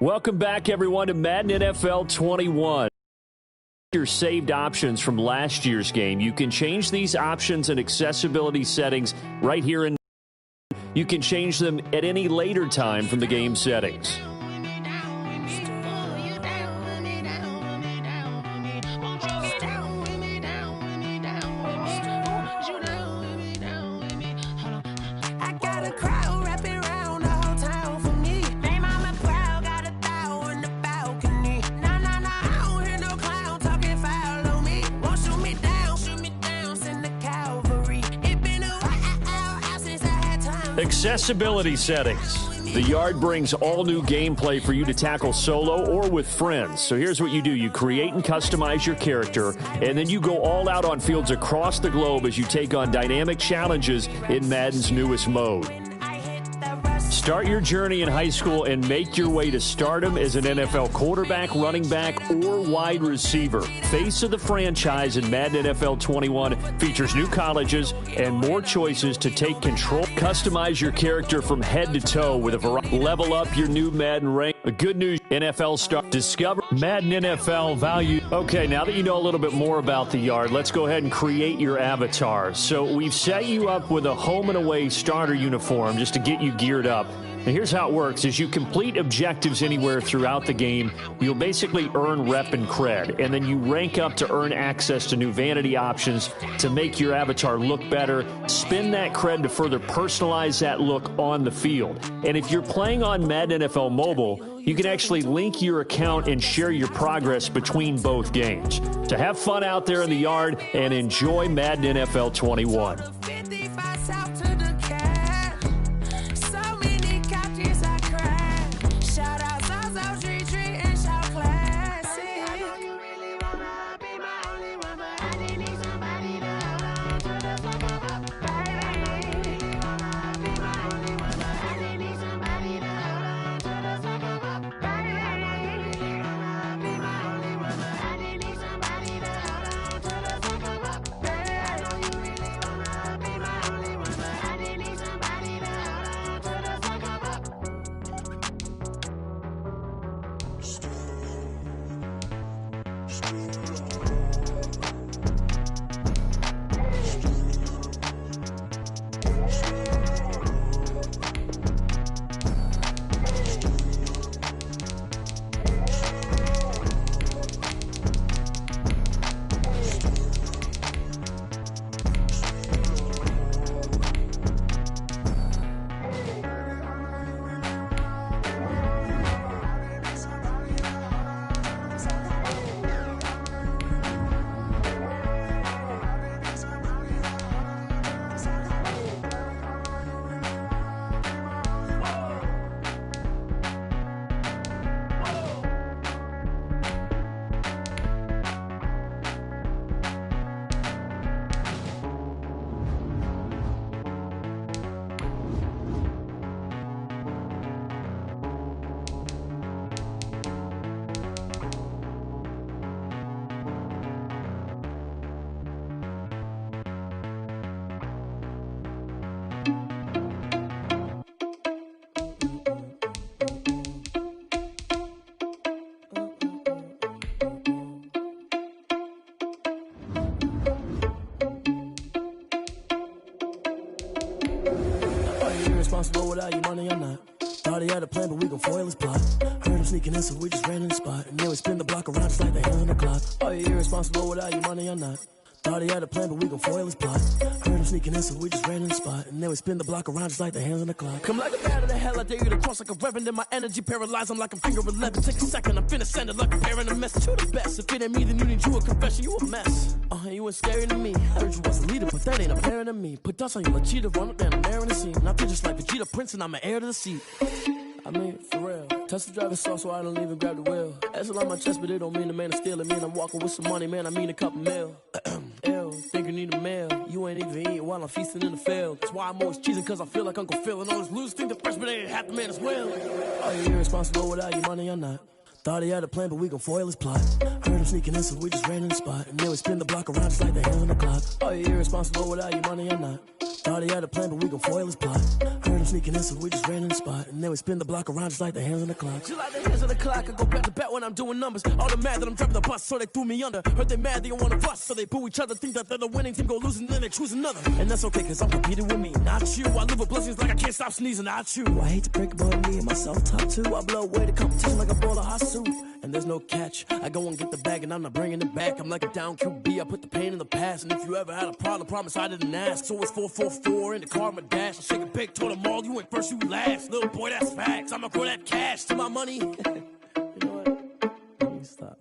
Welcome back, everyone, to Madden NFL 21. Your saved options from last year's game. You can change these options and accessibility settings right here in. You can change them at any later time from the game settings. Accessibility settings. The yard brings all new gameplay for you to tackle solo or with friends. So here's what you do. You create and customize your character, and then you go all out on fields across the globe as you take on dynamic challenges in Madden's newest mode. Start your journey in high school and make your way to stardom as an NFL quarterback, running back, or wide receiver. Face of the franchise in Madden NFL 21 features new colleges and more choices to take control. Customize your character from head to toe with a variety. Level up your new Madden rank. The good news, NFL star. Discover Madden NFL value. Okay, now that you know a little bit more about the yard, let's go ahead and create your avatar. So we've set you up with a home and away starter uniform just to get you geared up. Now, here's how it works. As you complete objectives anywhere throughout the game, you'll basically earn rep and cred, and then you rank up to earn access to new vanity options to make your avatar look better. Spend that cred to further personalize that look on the field. And if you're playing on Madden NFL Mobile, you can actually link your account and share your progress between both games. So have fun out there in the yard and enjoy Madden NFL 21. Responsible without your money or not. Thought he had a plan, but we gon' foil his plot. Heard him sneaking in, so we just ran in the spot. And then we spin the block around just like the hand on the clock. Are you irresponsible without your money or not? Thought he had a plan, but we gon' foil his plot. Heard him sneaking in, so we just ran in the spot. And then we spin the block around just like the hands on the clock. Come like a bat of the hell, I dare you to cross like a reverend. In my energy paralyzed, I'm like a finger 11. Take a second, I'm finna send it like a parent a message. You the best, if it ain't me, then you need you a confession. You a mess, you ain't scary to me. Heard you was a leader, but that ain't apparent to me. Put dust on you like cheetah, run up down the air in the scene. And I feel just like Vegeta Prince, and I'm an heir to the seat. I mean, for real. Touch the driver's soft, so I don't even grab the wheel. S on my chest, but it don't mean the man is stealing. Mean I'm walking with some money, man, I mean a couple mil. Ew, think you need a meal. You ain't even eating while I'm feasting in the field. That's why I'm always cheesing, cause I feel like Uncle Phil. And all this lose think the freshman ain't half the man as well. Are you irresponsible without your money or not? Thought he had a plan, but we gon' foil his plot. Heard him sneaking in, so we just ran in the spot. And then we spin the block around just like the hands on the clock. Are you irresponsible without your money or not? Thought he had a plan, but we gon' foil his plot. Heard him sneaking in, so we just ran in the spot. And then we spin the block around just like the hands on the clock. Just like the hands on the clock, I go back to back when I'm doing numbers. All the mad that I'm dropping the bus, so they threw me under. Heard they mad, they don't wanna bust, so they boo each other. Think that they're the winning team, go losing, then they choose another. And that's okay, cause I'm competing with me, not you. I live with blessings like I can't stop sneezing, not you. I hate to break about me and myself top two. I blow away the competition like a ball of hot soup. And there's no catch, I go and get the bag and I'm not bringing it back. I'm like a down QB, I put the pain in the past. And if you ever had a problem, promise I didn't ask. So it's 4-4-4 in the car, my dash. I shake a big, told them all, you went first, you last. Little boy, that's facts, I'ma grow that cash to my money. You know what? Let me stop.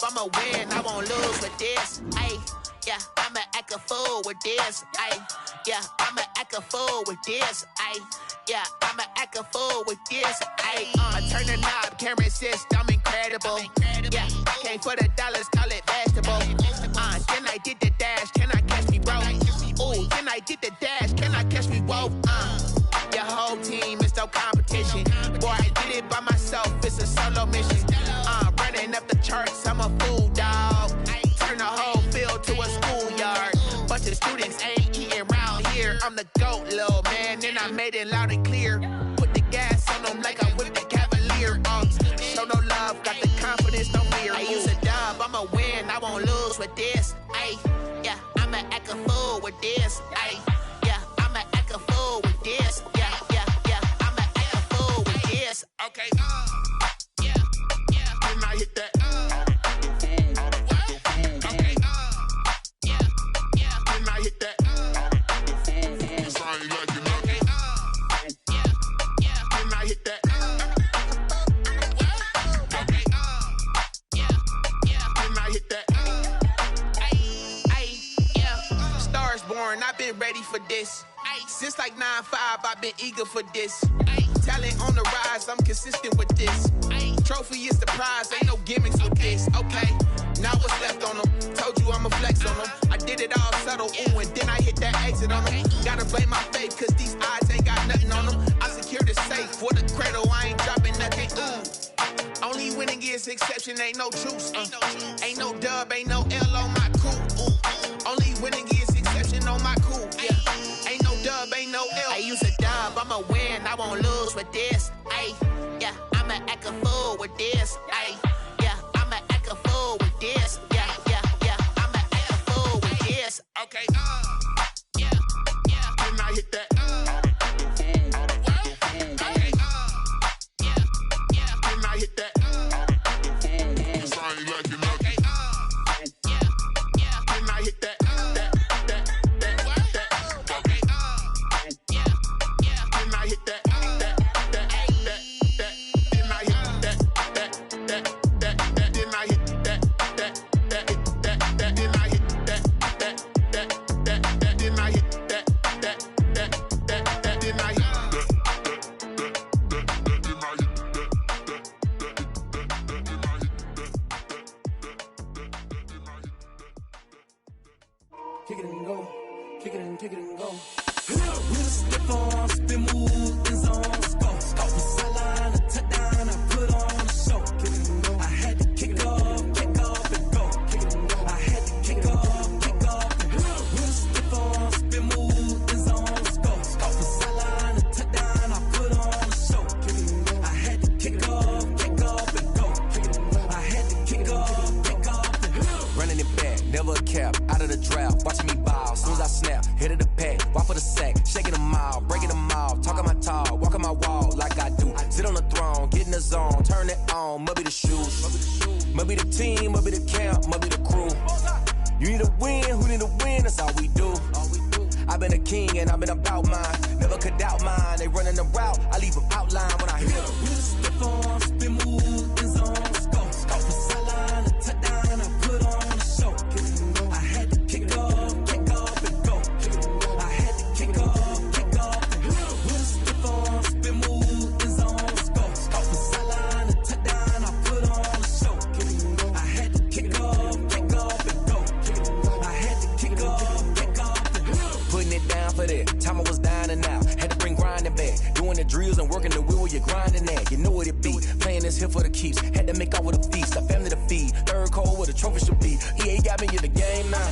I'ma win, I won't lose with this. Ay, yeah, I'ma act a fool with this. Ay, yeah, I'ma act a fool with this. Ay, yeah, I'ma act a fool with this. Ay, I turn the knob, camera assist, I'm incredible. Yeah, came for the dollars, call it vegetable. Then I did the dash, can I catch me, bro? Ooh, then I did the dash, can I catch me, whoa? Your whole team is no competition. Boy, I did it by myself, it's a solo mission. Running up the charts, I'm a fool, dog. Turn the whole field to a schoolyard. Bunch of students ain't eating round here. I'm the GOAT, little man, and I made it loud and clear. Put the gas on them like I'm with the Cavalier. Show no love, got the confidence, no fear. I use a dub, I'ma win, I won't lose with this. Ay, yeah, I'ma act a fool with this. Ay, yeah, I'ma act a fool with this. Yeah, yeah, yeah, I'ma act a fool with this. Okay, yeah, yeah, when I hit that. Okay, yeah, yeah, when I hit that. It's like you know. Okay, yeah, yeah, when I hit that. Okay, yeah, yeah, when I hit that. Ay, yeah, stars born, I've been ready for this. Since like 9-5, I've been eager for this. Talent on the rise, I'm consistent with this. Trophy is the prize, ain't no gimmicks with this. Okay, now what's left on them? Told you I'ma flex on them. I did it all subtle, ooh, and then I hit that exit on them. Gotta blame my faith, cause these eyes ain't got nothing on them. I secured the safe for the cradle, I ain't dropping nothing, ooh. Only winning is exception, ain't no truce. Ain't no dub, ain't no L on my crew. Only winning is exception on my crew, yeah. Ain't no dub, ain't no L. I use a dub, I'ma win, I won't lose with this. Ay, yeah, I'ma act act a fool with this. Ay, yeah, I'ma act a fool with this. Yeah, yeah, yeah, I'ma act a fool with this. Okay, yeah, yeah. Can I hit that? Okay, yeah, yeah. Can I hit that? Cause I ain't liking nothing. Okay, yeah, yeah. Can I hit that? Kick it and go, kick it and go. With a stiff arm, spin move, in zone, scope. Off the sideline, a touchdown, I put on a show. Kick it and go. I had to kick off and go. Kick it and go. I had to kick off and go. With a stiff arm, spin move, in zone, scope. Off the sideline, a touchdown, I put on a show. Kick it and go. I had to kick off and go. Kick it and go. I had to kick off and go. Running it back, never a cap, out of the drought. Watching me ball, soon as I snap, hit of the pack, walk for the sack, shaking them out, breaking them out, talking my talk, walking my wall like I do. Sit on the throne, get in the zone, turn it on, must be the shoes, must be the team, must be the camp, must be the crew. You need a win, who need a win, that's all we do. I've been a king and I've been about mine, never could doubt mine. They running the route, I leave them outline when I hit them. With a stiff arm, spin move, in zone, scope. Off the sideline, a touchdown, I put on a show. I had to kick off and go. I had to kick off and go. With a stiff arm, spin move, in zone, scope. Off the sideline, a touchdown, I put on a show. I had to kick off and go. I had to kick off and go. Putting it down for that, time I was down and out. Had to bring grinding back, doing the drills and working the wheel where you're grinding at. You know what it be, playing this here for the keeps. Had to make off with a feast, a family to feed. Third cold where the trophy should be. EA got me in the game now.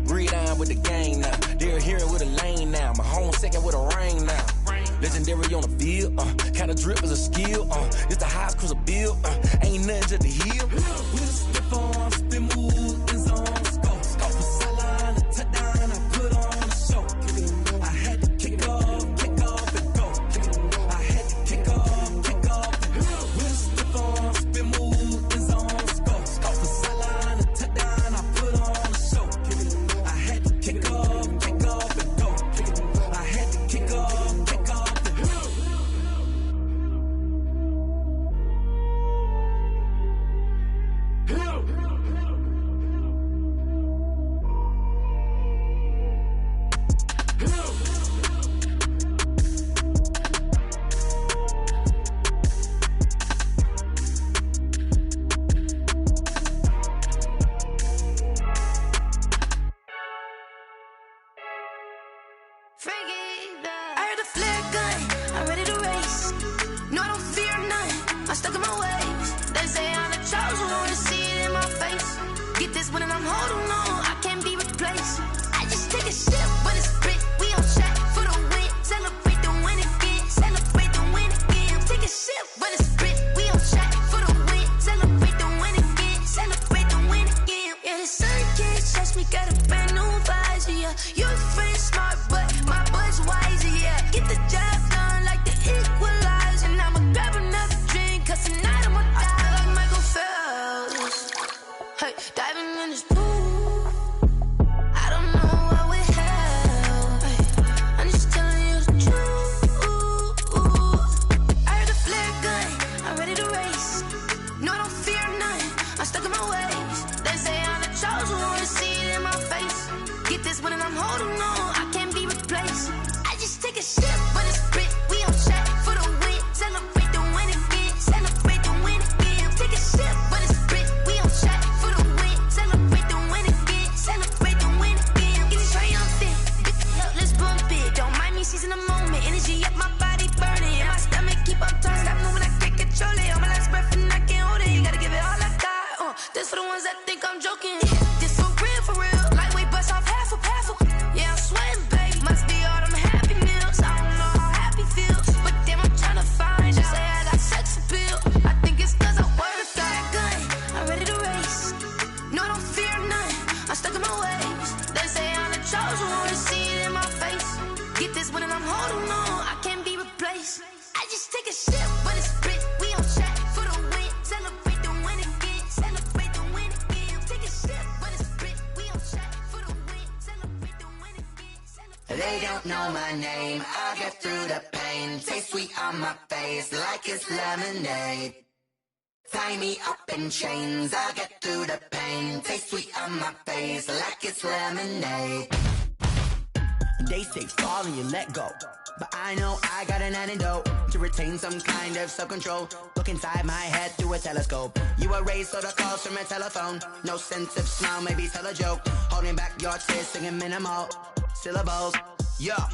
Breed on with the game now. They're here with a lane now. My home second with a rain now. Legendary on the field, kinda drip is a skill. It's the highest cruiser bill, ain't nothing to the hill. With a stiff arm, spin move, in zone, scope. Off the sideline, a touchdown, I put on a show. I had to kick off and go. I had to kick off and go. With a stiff arm, spin move, in zone, scope. Off the sideline, a touchdown, I put on a show. I had to kick off and go. I had to kick off and go. I heard the flare gun, I'm ready to race. No, I don't fear none, I'm stuck in my ways. They say I'm the chosen one, to see it in my face. Get this one and I'm holding on, I can't be replaced. I just take a sip when it's split, we on track for the win. Celebrate the win again, celebrate the win again. Take a sip when it's split, we on track for the win. Celebrate the win again, celebrate the win again. Yeah, the sun can't touch me, got a brand new visor, yeah. You're friend smart, but my boy's wiser, yeah. Get the job done like the equalizer. And I'ma grab another drink, cause tonight I'ma die like Michael Phelps. Hey, diving in this pool, I don't know what would help. Hey, I'm just telling you the truth. I heard the flare gun, I'm ready to race. No, I don't fear none, I'm stuck in my ways. They say I'm the chosen one, to see it in my face. Get this one and I'm holding on, I can't be replaced. I just take a sip when it's split, we on track for the win. Celebrate the win again, celebrate the win again. Take a sip when it's split, we on track for the win. Celebrate the win again, celebrate the win again. Get it triumphant, let's bump it. Don't mind me seizing the moment, energy up my body burning. And my stomach keep on turning, stop moving, I can't control it. On my last breath and I can't hold it, you gotta give it all I got. This for the ones that think I'm joking. This for real, lightweight bust off half a. Yeah, I'm sweating, baby. Must be all them happy meals. I don't know how happy feels, but damn, I'm tryna find out. Say I got sex appeal. holding on, I can't be replaced. I just take a sip, but it's split. We on track for the win. Celebrate the win again. Celebrate the win again. Take a sip, but it's split. We on track for the win. Celebrate the win again. They don't know my name. I'll get through the pain. Taste sweet on my face like it's lemonade. Tie me up in chains. I'll get through the pain. Taste sweet on my face like it's lemonade. They say fall and you let go, but I know I got an antidote to retain some kind of self-control. Look inside my head through a telescope. You erase all the calls from a telephone. No sense of smile, maybe tell a joke. Holding back your tears, singing minimal syllables. Yeah,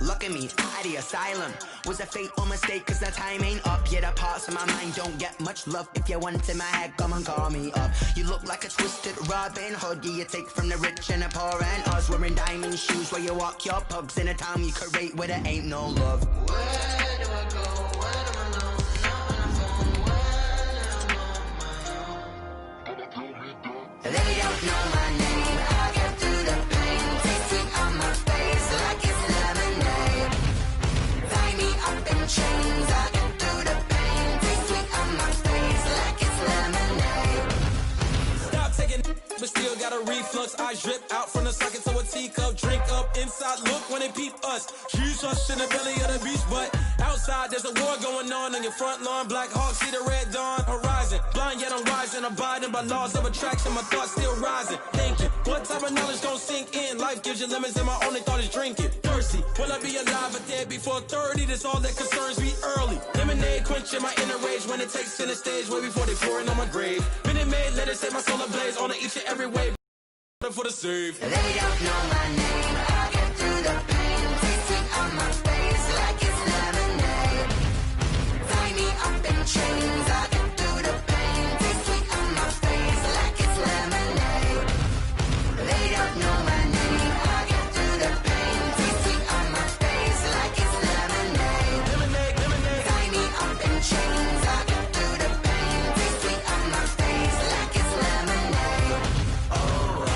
look at me, out the asylum. Was a fate or mistake, cause the time ain't up. Yet the parts of my mind don't get much love. If you want in my head, come and call me up. You look like a twisted Robin Hood. Yeah, you take from the rich and the poor and us. Wearing diamond shoes where you walk your pugs in a town you create where there ain't no love. Where do I go? Where do I know? Not on the phone. When I'm on my own. They don't know my name. I get through the pain. Taste sweet on my face like it's lemonade. Tie me up in chains. I get through the pain. Taste sweet on my face like it's lemonade. Stop taking, but still got a reflux. I drip out from the socket to a teacup. Drink up inside, look when they peep us. Choose us in the belly of the beast, but outside there's a war going on your front lawn. Black Hawk, see the red dawn horizon. Blind yet I'm rising, abiding by laws of attraction. My thoughts still rising, thinking what type of knowledge gon' sink in? Life gives you limits and my only thought is drinking. Thirsty, will I be alive or dead before 30? That's all that concerns me early. Lemonade quenching my inner rage when it takes center stage way before they pouring on my grave. Minute Maid, let it set my soul ablaze on each and every way for the save. They don't know my name. I get through the pain. Taste sweet on my face like it's lemonade. Tie me up in chains. I get through the pain. Taste sweet on my face like it's lemonade. They don't know my name. I get through the pain. Taste sweet on my face like it's lemonade. Lemonade, lemonade. Tie me up in chains. I get through the pain. Taste sweet on my face like it's lemonade. Oh.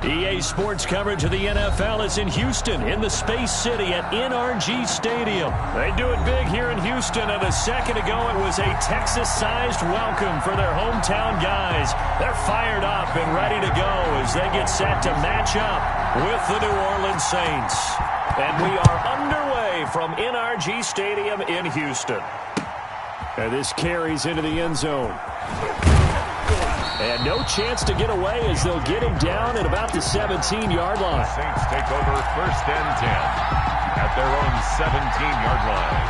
EA Sports coverage of the NFL is in Houston, in the Space City at NRG Stadium. They do it big here in Houston, and a second ago it was a Texas-sized welcome for their hometown guys. They're fired up and ready to go as they get set to match up with the New Orleans Saints. And we are underway from NRG Stadium in Houston. And this carries into the end zone. And no chance to get away as they'll get him down at about the 17-yard line. Saints take over 1st and 10 at their own 17-yard line.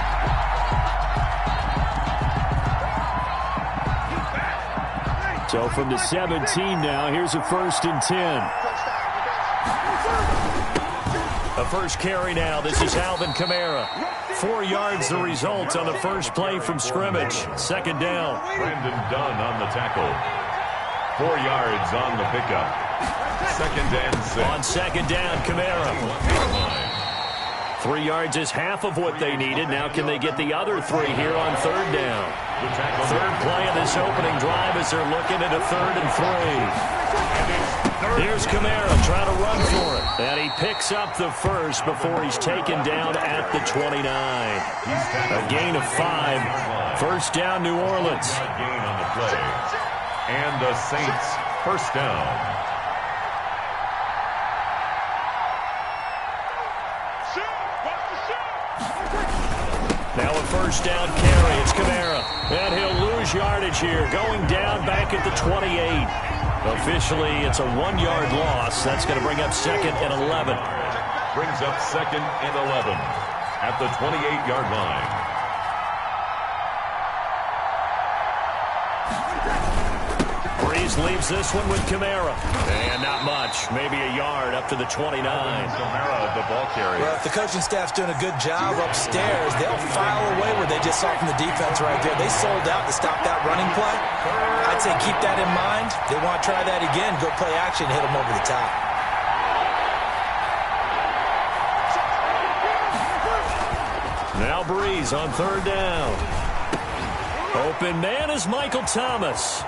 So from the 17 now, here's a 1st and 10. A first carry now. This is Alvin Kamara. 4 yards the result on the first play from scrimmage. 2nd down. Brandon Dunn on the tackle. 4 yards on the pickup. 2nd and 6. On 2nd down, Kamara. 3 yards is half of what they needed. Now can they get the other 3 here on 3rd down? Third play of this opening drive as they're looking at a 3rd and 3. Here's Kamara trying to run for it. And he picks up the first before he's taken down at the 29. A gain of 5. 1st down, New Orleans. Gain on the play. And the Saints 1st down. Now a 1st down carry. It's Kamara. And he'll lose yardage here. Going down back at the 28. Officially, it's a 1-yard loss. That's going to bring up 2nd and 11. Brings up 2nd and 11 at the 28-yard line. Breeze leaves this one with Kamara. And not much. launch. Maybe a yard up to the 29. The ball carrier. Well, if the coaching staff's doing a good job upstairs, they'll file away where they just saw from the defense right there. They sold out to stop that running play. I'd say keep that in mind. They want to try that again. Go play action, hit them over the top. Now Breeze on third down. Open man is Michael Thomas.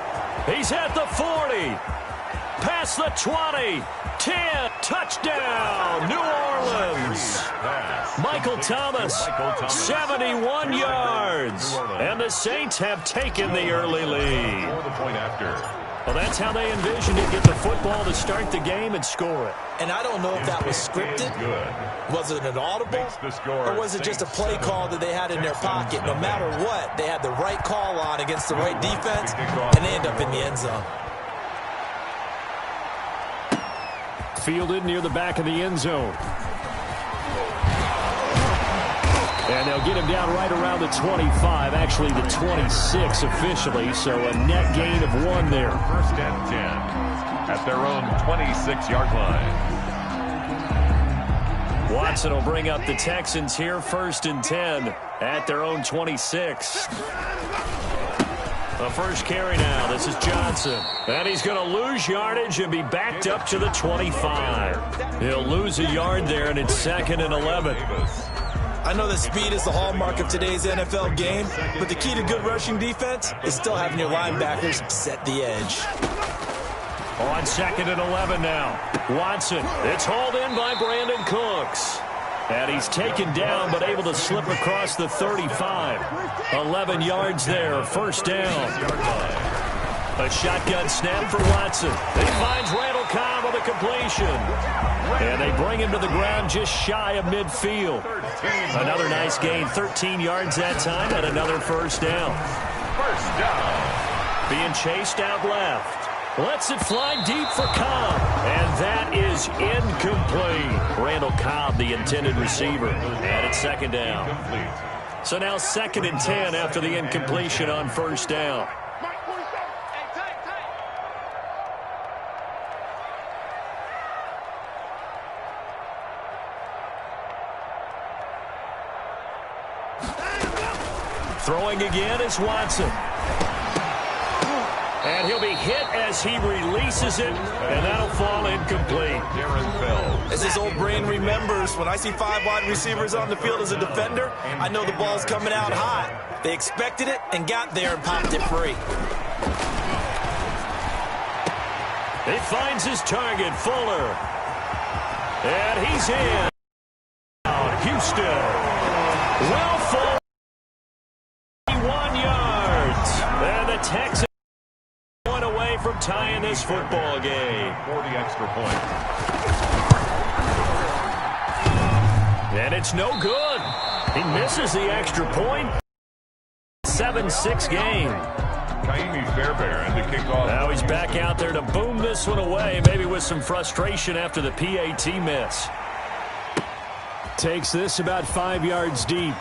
He's at the 40. Past the 20. 10. Touchdown, New Orleans. Michael Thomas, 71 yards. And the Saints have taken the early lead. Well, that's how they envisioned it. Get the football to start the game and score it. And I don't know if that was scripted. Was it an audible? Or was it just a play call that they had in their pocket? No matter what, they had the right call on against the right defense, and they end up in the end zone. Fielded near the back of the end zone. And they'll get him down right around the 25, actually the 26 officially, so a net gain of 1 there. First and 10 at their own 26-yard line. Watson will bring up the Texans here, first and 10 at their own 26. The first carry now. This is Johnson. And he's going to lose yardage and be backed up to the 25. He'll lose a yard there, and it's 2nd and 11. I know that speed is the hallmark of today's NFL game, but the key to good rushing defense is still having your linebackers set the edge. On 2nd and 11 now. Watson. It's hauled in by Brandon Cooks. And he's taken down but able to slip across the 35. 11 yards there. First down. A shotgun snap for Watson. He finds Randall Cobb with a completion. And they bring him to the ground just shy of midfield. Another nice gain. 13 yards that time and another first down. First down. Being chased out left. Lets it fly deep for Cobb. And that is incomplete. Randall Cobb, the intended receiver. And it's 2nd down. So now 2nd and 10 after the incompletion on first down. Throwing again is Watson. And he'll be hit as he releases it, and that'll fall incomplete. As his old brain remembers, when I see 5 wide receivers on the field as a defender, I know the ball's coming out hot. They expected it and got there and popped it free. He finds his target, Fuller. And he's in. Houston. Well, Fuller. 1 yards. And the Texans going away from tying this football game. For the extra point. And it's no good. He misses the extra point. 7-6 game. Kaimi Fairbairn to kick off. Now he's back out there to boom this one away, maybe with some frustration after the PAT miss. Takes this about 5 yards deep.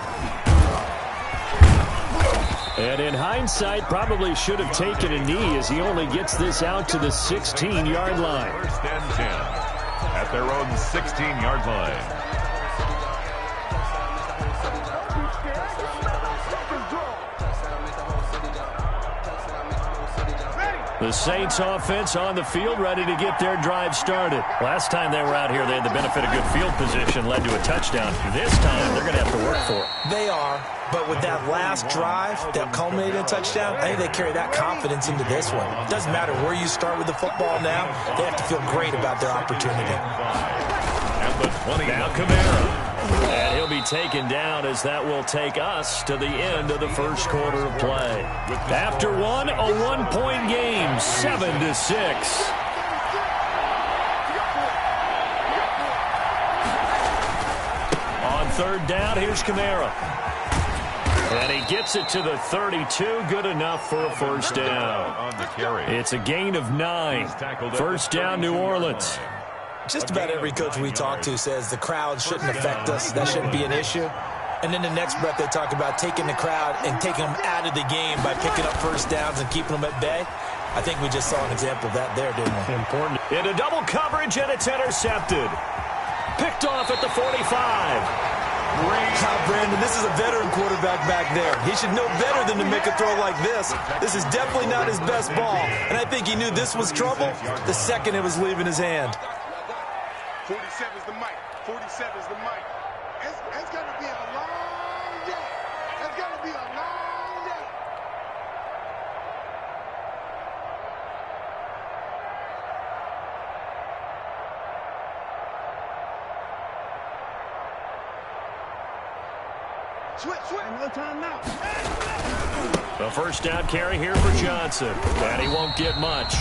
And in hindsight, probably should have taken a knee as he only gets this out to the 16-yard line. First and 10 at their own 16-yard line. The Saints offense on the field, ready to get their drive started. Last time they were out here, they had the benefit of good field position, led to a touchdown. This time, they're going to have to work for it. They are, but with that last drive that culminated in a touchdown, I think they carry that confidence into this one. It doesn't matter where you start with the football now, they have to feel great about their opportunity. Now Kamara. And he'll be taken down as that will take us to the end of the first quarter of play. After one, a 1-point game, 7-6. On third down, here's Kamara. And he gets it to the 32, good enough for a first down. It's a gain of 9. First down, New Orleans. Just about every coach we talk to says the crowd shouldn't affect us. That shouldn't be an issue. And in the next breath, they talk about taking the crowd and taking them out of the game by picking up first downs and keeping them at bay. I think we just saw an example of that there, didn't we? Important. Into double coverage, and it's intercepted. Picked off at the 45. Brandon, this is a veteran quarterback back there. He should know better than to make a throw like this. This is definitely not his best ball, and I think he knew this was trouble the second it was leaving his hand. 47 is the mic. 47 is the mic. It's going to be a long day. It's going to be a long day. Switch. No time now. The first down carry here for Johnson. And he won't get much.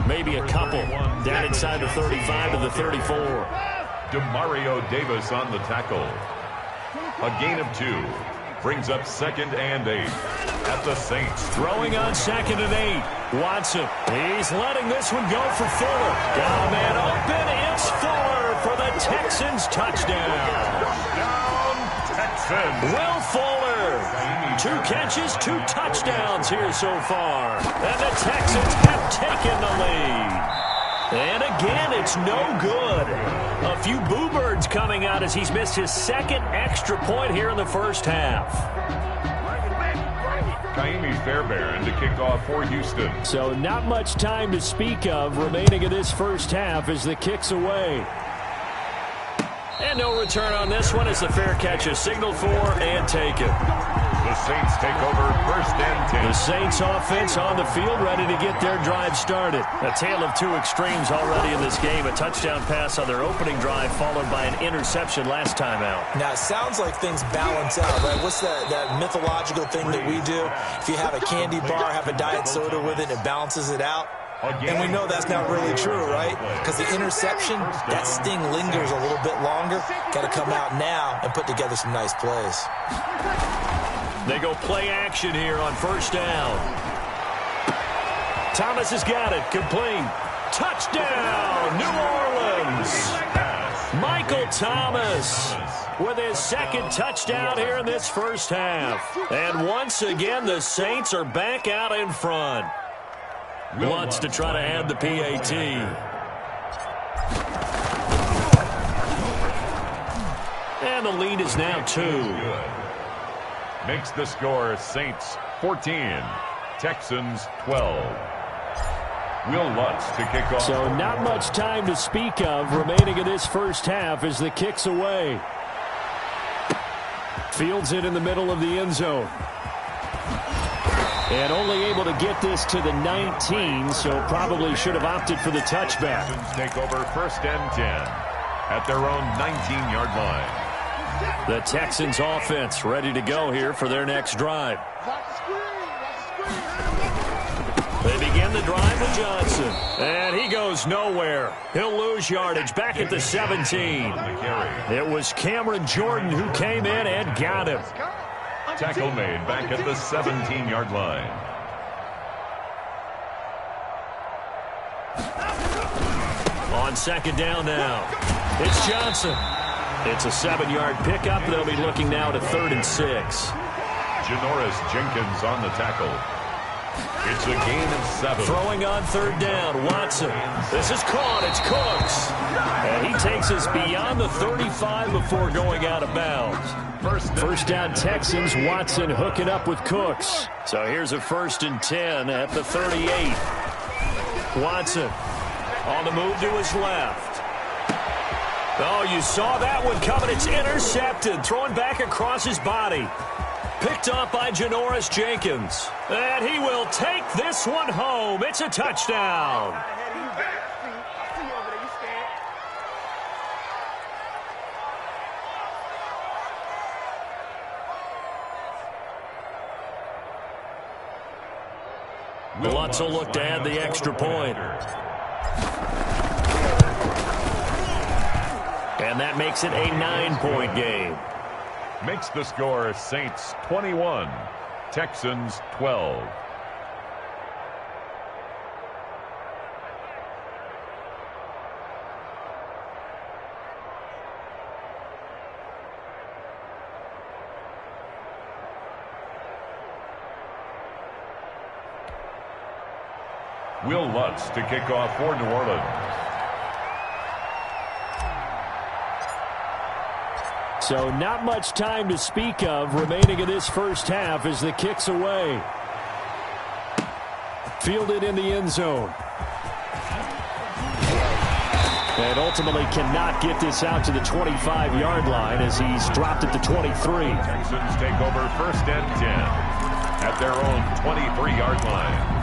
Maybe a couple. Down inside the 35 to the 34. Demario Davis on the tackle. A gain of 2. Brings up 2nd and 8 at the Saints. Throwing on 2nd and 8. Watson. He's letting this one go for Fuller. Got a man open. It's Fuller for the Texans touchdown. Texans. Will Fuller. 2 catches, 2 touchdowns here so far. And the Texans have taken the lead. And again, it's no good. A few boo birds coming out as he's missed his 2nd extra point here in the first half. Kaimi Fairbairn to kick off for Houston. So not much time to speak of remaining in this first half as the kick's away. And no return on this one as the fair catch is signaled for and taken. The Saints take over 1st and 10. The Saints offense on the field ready to get their drive started. A tale of 2 extremes already in this game. A touchdown pass on their opening drive followed by an interception last time out. Now, it sounds like things balance out, right? What's that mythological thing that we do? If you have a candy bar, have a diet soda with it, it balances it out. And we know that's not really true, right? Because the interception, that sting lingers a little bit longer. Got to come out now and put together some nice plays. They go play action here on 1st down. Thomas has got it. Complete. Touchdown, New Orleans. Michael Thomas with his 2nd touchdown here in this first half. And once again, the Saints are back out in front. Wants to try to add the PAT. And the lead is now 2. Makes the score Saints 14, Texans 12. Will Lutz to kick off. So not much time to speak of remaining in this first half as the kick's away. Fields it in the middle of the end zone. And only able to get this to the 19, so probably should have opted for the touchback. Take over 1st and 10 at their own 19-yard line. The Texans offense ready to go here for their next drive. They begin the drive with Johnson. And he goes nowhere. He'll lose yardage back at the 17. It was Cameron Jordan who came in and got him. Tackle made back at the 17-yard line. On 2nd down now. It's Johnson. It's a 7-yard pickup. They'll be looking now to 3rd and 6. Janoris Jenkins on the tackle. It's a gain of 7. Throwing on 3rd down. Watson. This is caught. It's Cooks. And he takes us beyond the 35 before going out of bounds. First down Texans. Watson hooking up with Cooks. So here's a 1st and 10 at the 38. Watson on the move to his left. Oh, you saw that one coming. It's intercepted. Thrown back across his body. Picked off by Janoris Jenkins. And he will take this one home. It's a touchdown. Lutz will look to add the extra point. And that makes it a 9-point game. Makes the score Saints 21, Texans 12. Will Lutz to kick off for New Orleans. So not much time to speak of remaining in this first half as the kick's away. Fielded in the end zone. And ultimately cannot get this out to the 25-yard line as he's dropped at the 23. Texans take over 1st and 10 at their own 23-yard line.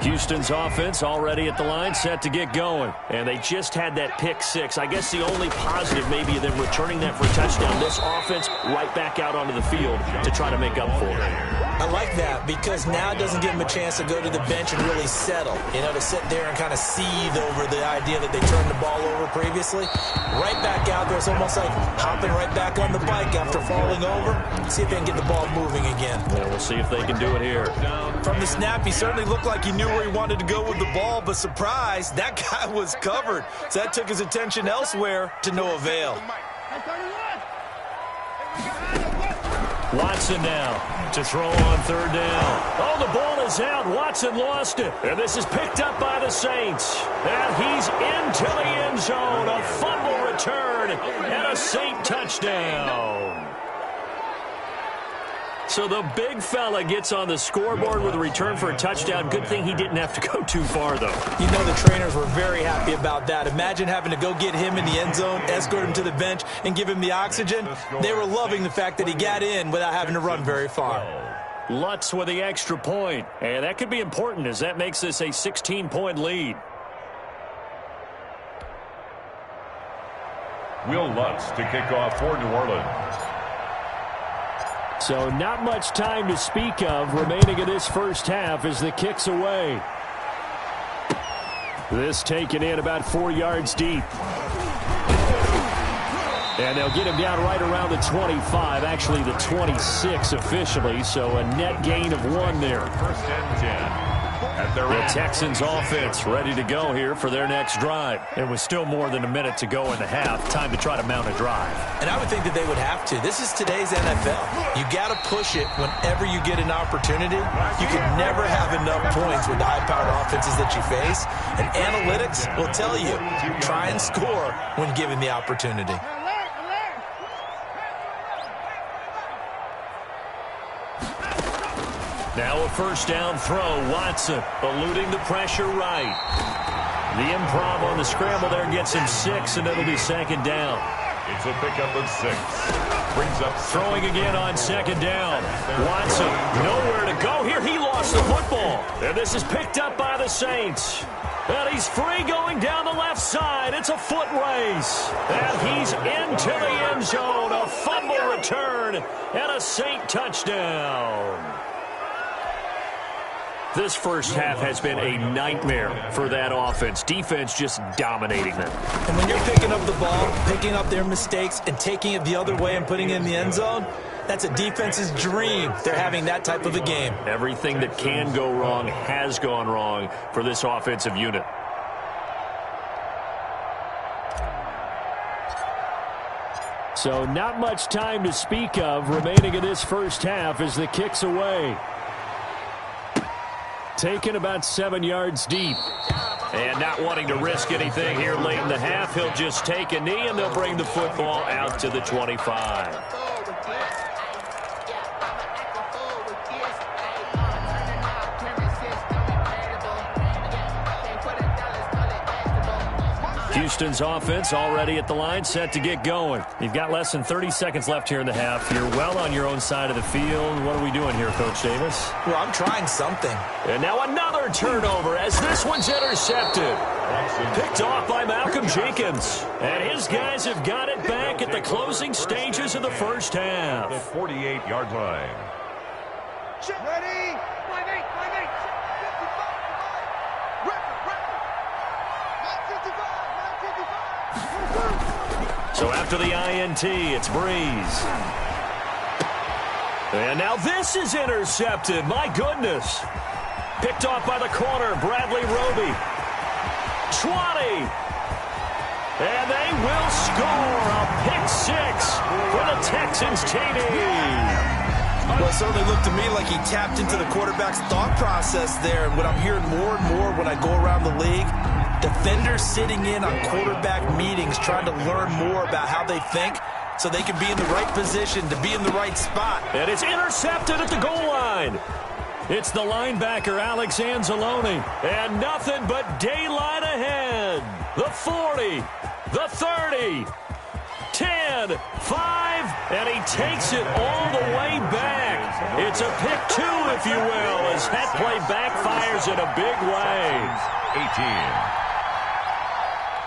Houston's offense already at the line, set to get going. And they just had that pick six. I guess the only positive maybe of them returning that for a touchdown. This offense right back out onto the field to try to make up for it. I like that because now it doesn't give them a chance to go to the bench and really settle. You know, to sit there and kind of seethe over the idea that they turned the ball over previously. Right back out there. It's almost like hopping right back on the bike after falling over. See if they can get the ball moving again. Yeah, we'll see if they can do it here. From the snap, he certainly looked like he knew where he wanted to go with the ball, but surprise, that guy was covered. So that took his attention elsewhere to no avail. Watson now to throw on 3rd down. Oh, the ball is out. Watson lost it. And this is picked up by the Saints. And he's into the end zone. A fumble return and a Saint touchdown. So the big fella gets on the scoreboard with a return for a touchdown. Good thing he didn't have to go too far, though. You know the trainers were very happy about that. Imagine having to go get him in the end zone, escort him to the bench, and give him the oxygen. They were loving the fact that he got in without having to run very far. Lutz with the extra point. And that could be important as that makes this a 16-point lead. Will Lutz to kick off for New Orleans. So not much time to speak of remaining in this first half as the kick's away. This taken in about 4 yards deep. And they'll get him down right around the 25, actually the 26 officially, so a net gain of 1 there. 1st and 10. The Texans offense ready to go here for their next drive. And with still more than a minute to go in the half, time to try to mount a drive. And I would think that they would have to. This is today's NFL. You got to push it whenever you get an opportunity. You can never have enough points with the high-powered offenses that you face. And analytics will tell you, try and score when given the opportunity. Now a 1st down throw. Watson eluding the pressure right. The improv on the scramble there gets him 6, and it'll be 2nd down. It's a pickup of 6. Brings up throwing again on 2nd down. Watson nowhere to go here. He lost the football. And this is picked up by the Saints. And he's free going down the left side. It's a foot race. And he's into the end zone. A fumble return and a Saint touchdown. This first half has been a nightmare for that offense. Defense just dominating them. And when you're picking up the ball, picking up their mistakes, and taking it the other way and putting it in the end zone, that's a defense's dream. They're having that type of a game. Everything that can go wrong has gone wrong for this offensive unit. So not much time to speak of remaining in this first half as the kick's away. Taken about 7 yards deep. And not wanting to risk anything here late in the half, he'll just take a knee and they'll bring the football out to the 25. Houston's offense already at the line, set to get going. You've got less than 30 seconds left here in the half. You're well on your own side of the field. What are we doing here, Coach Davis? Well, I'm trying something. And now another turnover as this one's intercepted. Picked off by Malcolm Jenkins. And his guys have got it back at the closing stages of the first half. The 48-yard line. Ready? So after the INT, it's Breeze. And now this is intercepted. My goodness. Picked off by the corner, Bradley Roby. 20. And they will score a pick 6 for the Texans TD. Well, it certainly looked to me like he tapped into the quarterback's thought process there. And what I'm hearing more and more when I go around the league, defenders sitting in on quarterback meetings trying to learn more about how they think so they can be in the right position to be in the right spot. And it's intercepted at the goal line. It's the linebacker, Alex Anzalone. And nothing but daylight ahead. The 40, the 30, 10, 5, and he takes it all the way back. It's a pick 2, if you will, as that play backfires in a big way. 18.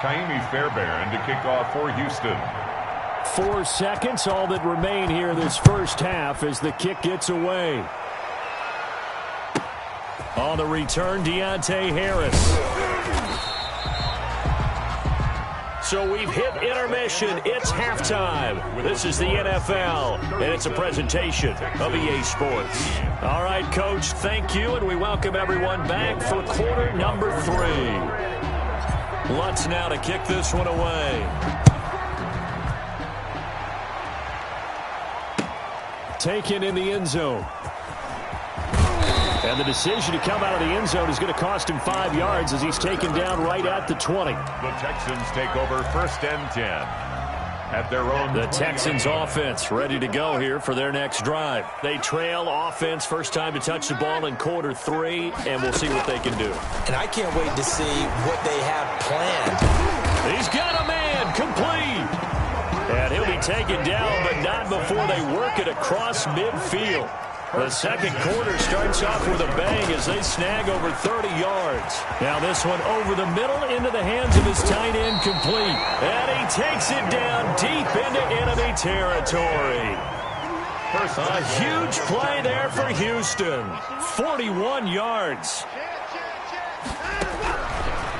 Kaimi Fairbairn to kick off for Houston. 4 seconds, all that remain here this first half as the kick gets away. On the return, Deontay Harris. So we've hit intermission. It's halftime. This is the NFL, and it's a presentation of EA Sports. All right, Coach, thank you, and we welcome everyone back for quarter number 3. Lutz now to kick this one away. Taken in the end zone. And the decision to come out of the end zone is going to cost him 5 yards as he's taken down right at the 20. The Texans take over 1st and 10 at their own. The Texans offense ready to go here for their next drive. They trail offense, first time to touch the ball in quarter 3, and we'll see what they can do. And I can't wait to see what they have planned. He's got a man complete. And he'll be taken down, but not before they work it across midfield. The second quarter starts off with a bang as they snag over 30 yards. Now this one over the middle into the hands of his tight end complete. And he takes it down deep into enemy territory. A huge play there for Houston. 41 yards.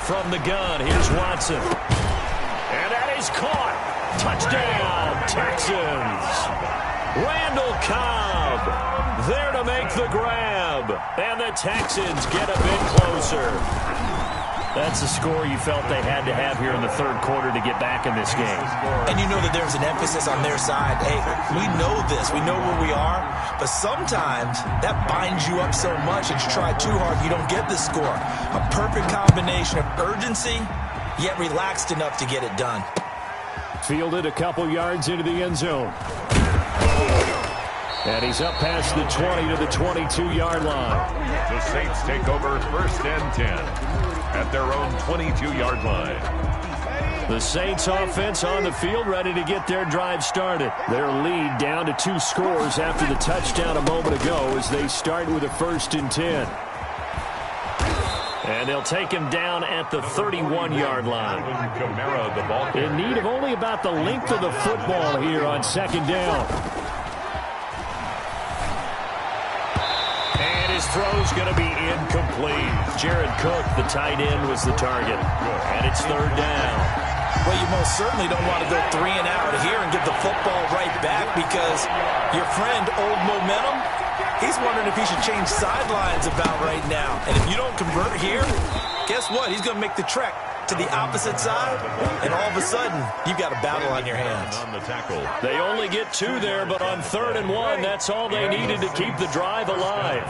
From the gun, here's Watson. And that is caught. Touchdown, Texans. Randall Cobb there to make the grab. And the Texans get a bit closer. That's the score you felt they had to have here in the third quarter to get back in this game. And you know that there's an emphasis on their side. Hey, we know this. We know where we are. But sometimes that binds you up so much that you try too hard, you don't get the score. A perfect combination of urgency, yet relaxed enough to get it done. Fielded a couple yards into the end zone. And he's up past the 20 to the 22-yard line. The Saints take over 1st and 10 at their own 22-yard line. The Saints offense on the field ready to get their drive started. Their lead down to 2 scores after the touchdown a moment ago as they start with a 1st and 10. And they'll take him down at the 31-yard line. In need of only about the length of the football here on 2nd down. And his throw's going to be incomplete. Jared Cook, the tight end, was the target. And it's 3rd down. Well, you most certainly don't want to go 3 and out here and get the football right back because your friend, Old Momentum, he's wondering if he should change sidelines about right now. And if you don't convert here, guess what? He's going to make the trek to the opposite side, and all of a sudden, you've got a battle on your hands. On the tackle. They only get 2 there, but on 3rd and 1, that's all they needed to keep the drive alive.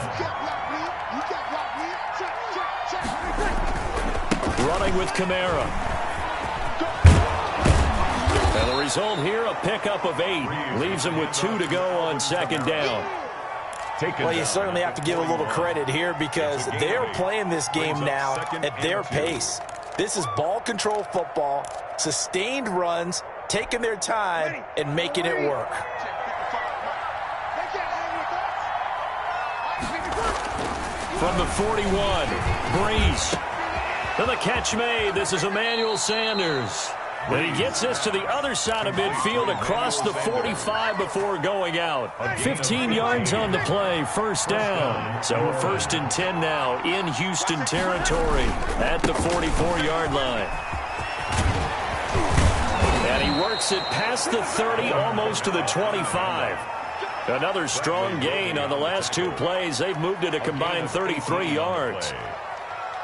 Running with Kamara. And the result here, a pickup of 8. Leaves him with 2 to go on 2nd down. Well, you certainly have to give a little credit here because they're playing this game now at their pace. This is ball control football, sustained runs, taking their time, and making it work. From the 41, Breeze. And the catch made. This is Emmanuel Sanders. But he gets this to the other side of midfield across the 45 before going out. 15 yards on the play, 1st down. So a 1st and 10 now in Houston territory at the 44-yard line. And he works it past the 30, almost to the 25. Another strong gain on the last 2 plays. They've moved it a combined 33 yards.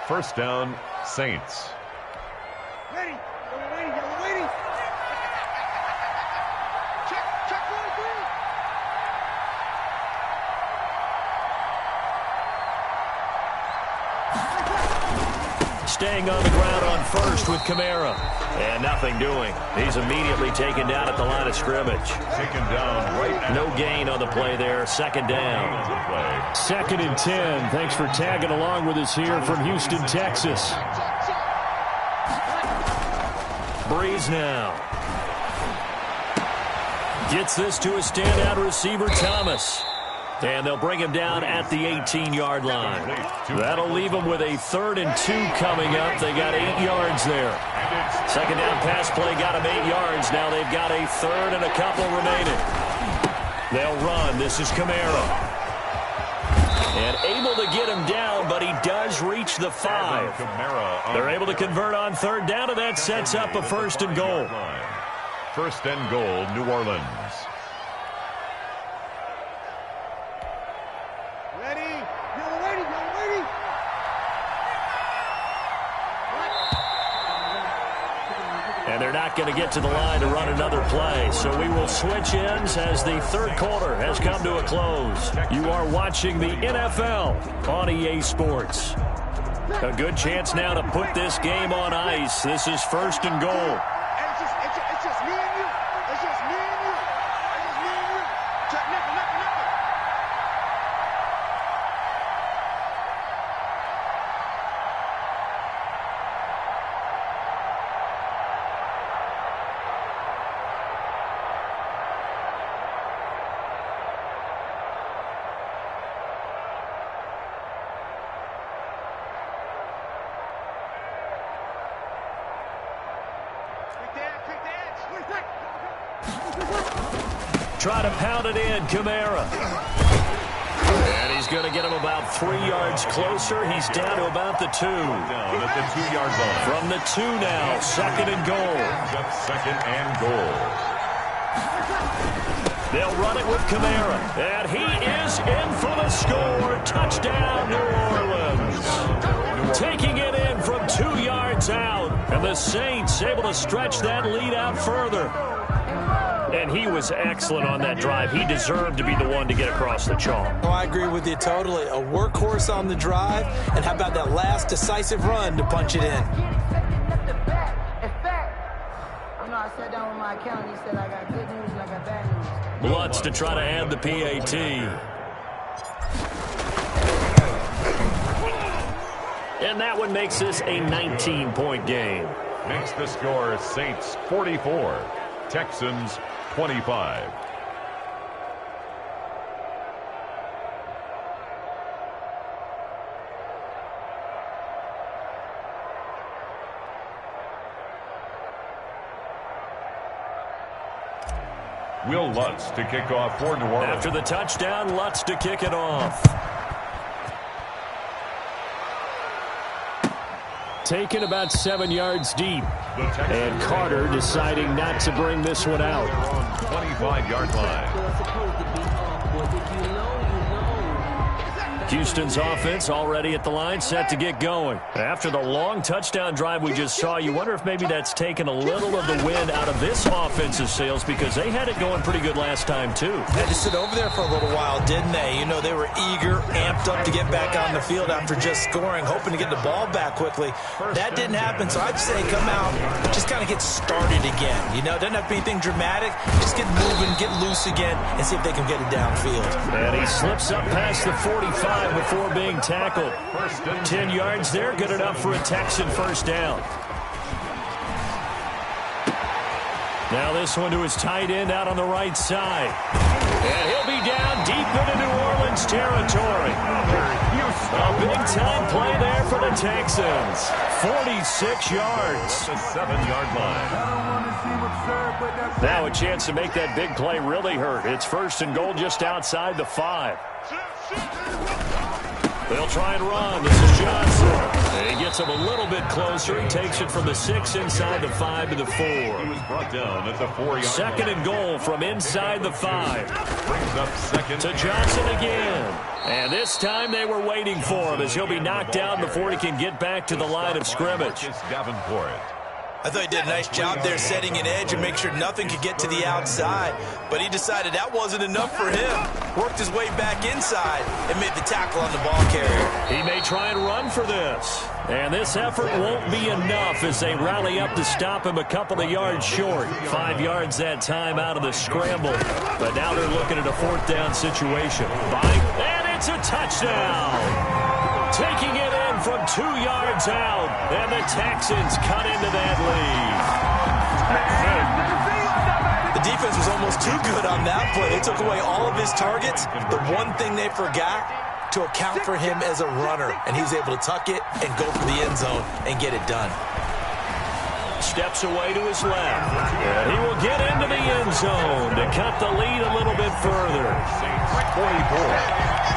1st down, Saints. staying on the ground on first with Kamara. And nothing doing. He's immediately taken down at the line of scrimmage. Taken down right. No gain on the play there. Second down. 2nd and 10. Thanks for tagging along with us here from Houston, Texas. Breeze now. Gets this to a standout receiver, Thomas. And they'll bring him down at the 18-yard line. That'll leave him with a 3rd and 2 coming up. They got 8 yards there. Second down pass play got him 8 yards. Now they've got a 3rd and a couple remaining. They'll run. This is Kamara. And able to get him down, but he does reach the 5. They're able to convert on 3rd down, and that sets up a 1st and goal. 1st and goal, New Orleans. And they're not going to get to the line to run another play. So we will switch ends as the 3rd quarter has come to a close. You are watching the NFL on EA Sports. A good chance now to put this game on ice. This is 1st and goal. It's just me and you. It's just me and you. It's just me and you. Nothing. Try to pound it in, Kamara. And he's going to get him about 3 yards closer. He's down to about the 2. Down at the 2-yard line. From the 2 now, 2nd and goal. Up 2nd and goal. They'll run it with Kamara. And he is in for the score. Touchdown, New Orleans. Taking it in from 2 yards out. And the Saints able to stretch that lead out further. And he was excellent on that drive. He deserved to be the one to get across the chalk. Oh, I agree with you totally. A workhorse on the drive. And how about that last decisive run to punch it in? I sat down with my accountant. He said I got good news and I got bad news. Lutz to try to add the PAT. And that one makes this a 19-point game. Makes the score Saints 44, Texans 25. Will Lutz to kick off for New Orleans. After the touchdown, Lutz to kick it off. Taken about 7 yards deep. And Carter deciding not to bring this one out. 25-yard line. Houston's offense already at the line, set to get going. After the long touchdown drive we just saw, you wonder if maybe that's taken a little of the wind out of this offensive sails, because they had it going pretty good last time, too. Had to sit over there for a little while, didn't they? You know, they were eager, amped up to get back on the field after just scoring, hoping to get the ball back quickly. That didn't happen, so I'd say come out, just kind of get started again. You know, it doesn't have to be anything dramatic. Just get moving, get loose again, and see if they can get it downfield. And he slips up past the 45 before being tackled. 10 yards there, good enough for a Texan first down. Now this one to his tight end out on the right side. And he'll be down deep into New Orleans territory. A big-time play there for the Texans. 46 yards. The 7-yard line. Now a chance to make that big play really hurt. It's 1st and goal just outside the 5. They'll try and run. This is Johnson. He gets him a little bit closer. He takes it from the 6 inside the 5 to the 4. He was brought down at the 4-yard line. 2nd and goal from inside the 5. Brings up 2nd. To Johnson again. And this time they were waiting for him, as he'll be knocked down before he can get back to the line of scrimmage. Davenport. I thought he did a nice job there setting an edge and make sure nothing could get to the outside. But he decided that wasn't enough for him. Worked his way back inside and made the tackle on the ball carrier. He may try and run for this. And this effort won't be enough as they rally up to stop him a couple of yards short. 5 yards that time out of the scramble. But now they're looking at a 4th down situation. And it's a touchdown. Taking it in from 2 yards out. And the Texans cut into that lead. The defense was almost too good on that play. They took away all of his targets. The one thing they forgot, to account for him as a runner. And he was able to tuck it and go for the end zone and get it done. Steps away to his left. And he will get into the end zone to cut the lead a little bit further. 44,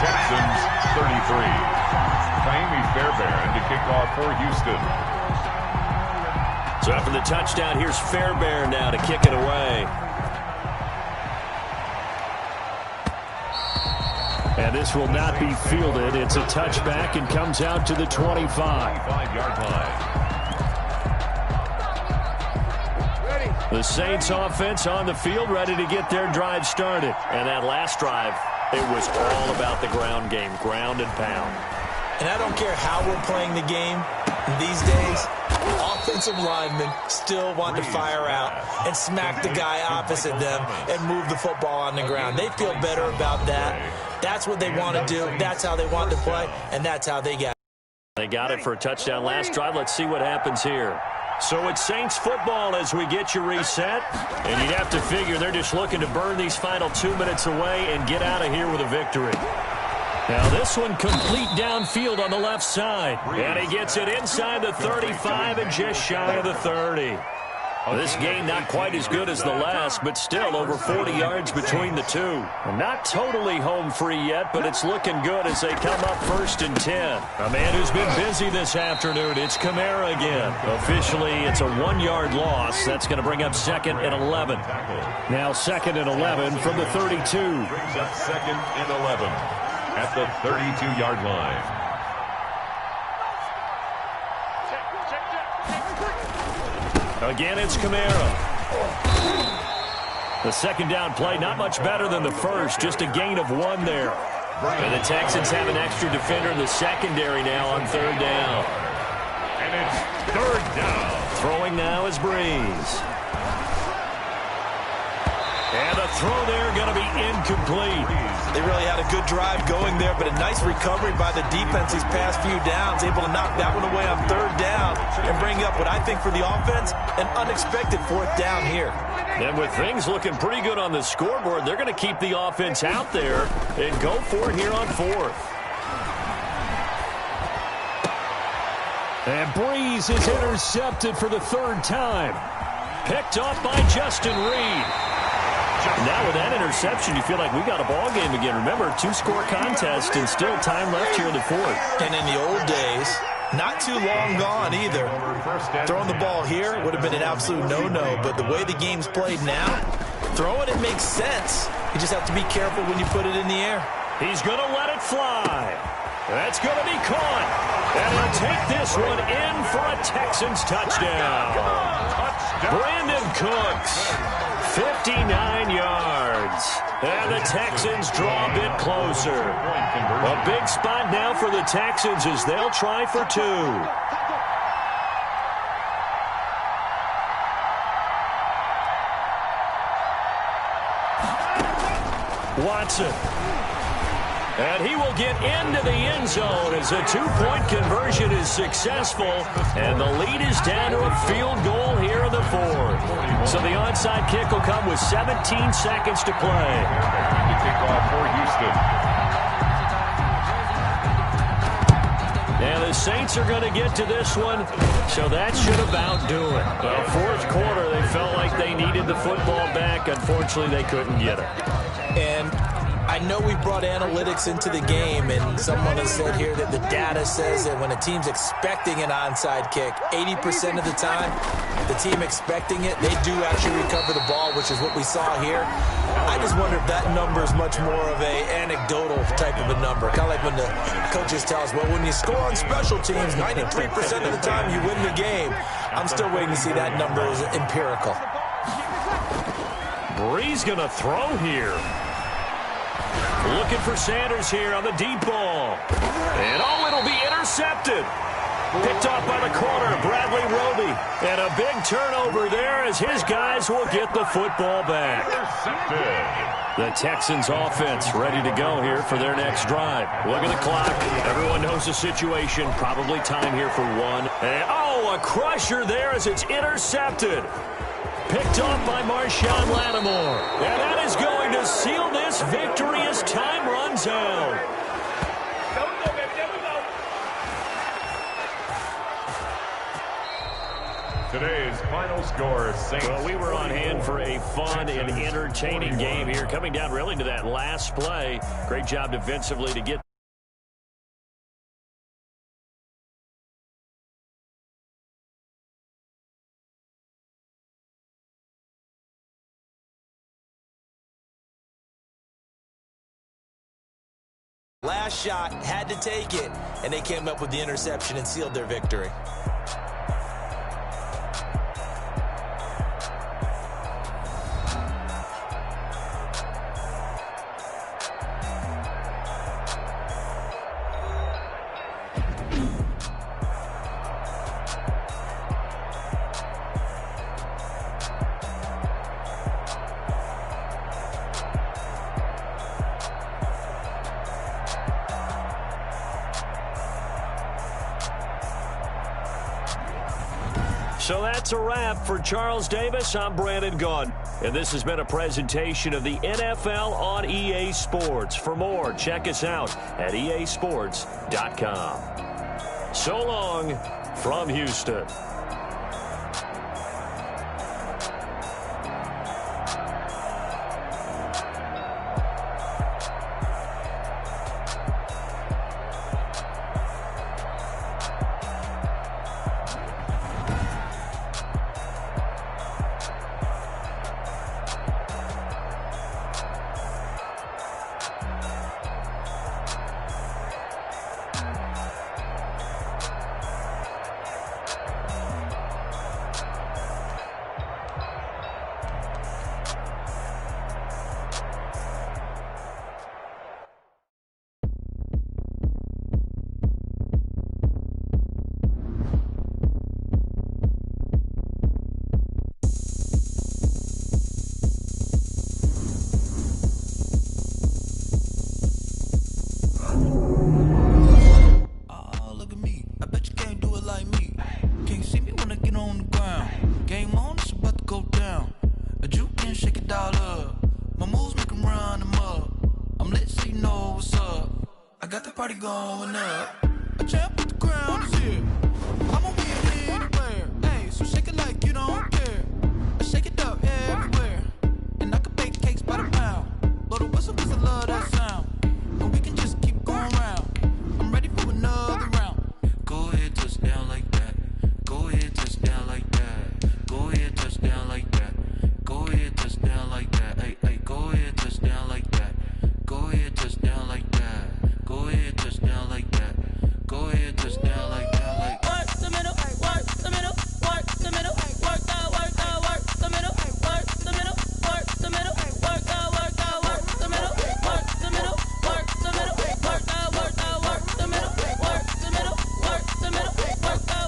Texans 33. Miami Fairbairn to kick off for Houston. So after the touchdown, here's Fairbairn now to kick it away. And this will not be fielded. It's a touchback and comes out to the 25. 25-yard line. The Saints offense on the field, ready to get their drive started. And that last drive, it was all about the ground game, ground and pound. And I don't care how we're playing the game these days, offensive linemen still want to fire out and smack the guy opposite them and move the football on the ground. They feel better about that. That's what they want to do. That's how they want to play, and that's how they got it. They got it for a touchdown last drive. Let's see what happens here. So it's Saints football as we get you reset. And you'd have to figure they're just looking to burn these final 2 minutes away and get out of here with a victory. Now this one complete downfield on the left side. And he gets it inside the 35 and just shy of the 30. This game not quite as good as the last, but still over 40 yards between the two. Not totally home free yet, but it's looking good as they come up 1st and 10. A man who's been busy this afternoon, it's Kamara again. Officially, it's a 1-yard loss. That's going to bring up 2nd and 11. Now 2nd and 11 from the 32. Brings up 2nd and 11 at the 32-yard line. Again, it's Kamara. The second down play, not much better than the first, just a gain of 1 there. And the Texans have an extra defender in the secondary now on 3rd down. And it's 3rd down. Throwing now is Breeze. And the throw there going to be incomplete. They really had a good drive going there, but a nice recovery by the defense these past few downs, able to knock that one away on 3rd down and bring up what I think for the offense, an unexpected 4th down here. And with things looking pretty good on the scoreboard, they're going to keep the offense out there and go for it here on 4th. And Breeze is intercepted for the 3rd time. Picked off by Justin Reed. Now with that interception, you feel like we got a ball game again. Remember, 2-score contest and still time left here in the 4th. And in the old days, not too long gone either. Throwing the ball here would have been an absolute no-no, but the way the game's played now, throwing it makes sense. You just have to be careful when you put it in the air. He's going to let it fly. That's going to be caught. And he'll take this one in for a Texans touchdown. Brandon Cooks, 59 yards. And the Texans draw a bit closer. A big spot now for the Texans as they'll try for 2. Watson. And he will get into the end zone as a 2-point conversion is successful. And the lead is down to a field goal here in the 4th. So the onside kick will come with 17 seconds to play. To kick off for Houston. And the Saints are going to get to this one, so that should about do it. Well, 4th quarter, they felt like they needed the football back. Unfortunately, they couldn't get it. And I know we brought analytics into the game, and someone has said here that the data says that when a team's expecting an onside kick, 80% of the time, the team expecting it, they do actually recover the ball, which is what we saw here. I just wonder if that number is much more of a anecdotal type of a number. Kind of like when the coaches tell us, well, when you score on special teams, 93% of the time you win the game. I'm still waiting to see that number is empirical. Bree's going to throw here. Looking for Sanders here on the deep ball. And it'll be intercepted. Picked off by the corner, Bradley Roby. And a big turnover there as his guys will get the football back. The Texans offense ready to go here for their next drive. Look at the clock. Everyone knows the situation. Probably time here for one. And, a crusher there as it's intercepted. Picked off by Marshawn Lattimore. And that is going to seal this victory as time runs out. Today's final score, Saints. Well, we were on hand for a fun and entertaining game here. Coming down really to that last play. Great job defensively to get last shot, had to take it, and they came up with the interception and sealed their victory. So that's a wrap for Charles Davis. I'm Brandon Gaudin. And this has been a presentation of the NFL on EA Sports. For more, check us out at easports.com. So long from Houston. Going up. A champ with the crown is here. I'ma win anywhere. Hey, so shake it like you don't care. I shake it up everywhere. And I can bake cakes by the pound. Blow the whistle 'cause I love that sound. And we can just keep going round. I'm ready for another round. Go ahead, touch down like that. Go ahead, touch down like that. Go ahead, touch down like that. Go ahead, touch down like that. Hey, hey, go ahead, touch down like that. Go ahead, touch down like that. Go ahead, touch down like that. Go ahead, touch down like that. Like work the middle, work the middle, work the middle, work the middle, work the middle, work the middle, work the middle, work the middle, work the middle, work the middle, work the middle, work the middle,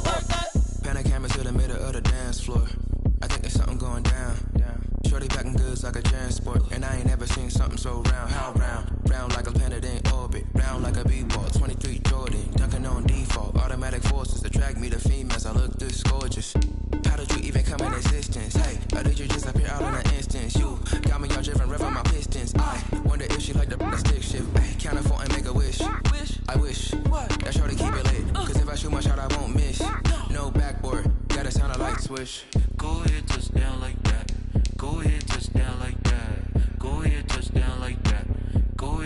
work the. Pan a camera to the middle of the dance floor. I think there's something going down. Shorty packing goods like a transport, and I ain't never seen something so round. How round? Round like a planet in orbit, round like a b-ball. 23 Jordan, dunking on default. Automatic forces attract me to females. I look this gorgeous. How did you even come in existence? Hey, or did you just appear out in an instance? You got me all driven, revving my pistons. I wonder if she like the stick shift. Hey, count it for and make a wish. I wish that shorty keep it lit. 'Cause if I shoot my shot, I won't miss. No backboard, gotta sound like swish. Go ahead, touch down like that. Go ahead, touch down like that. Go ahead, touch down like that. Go ahead.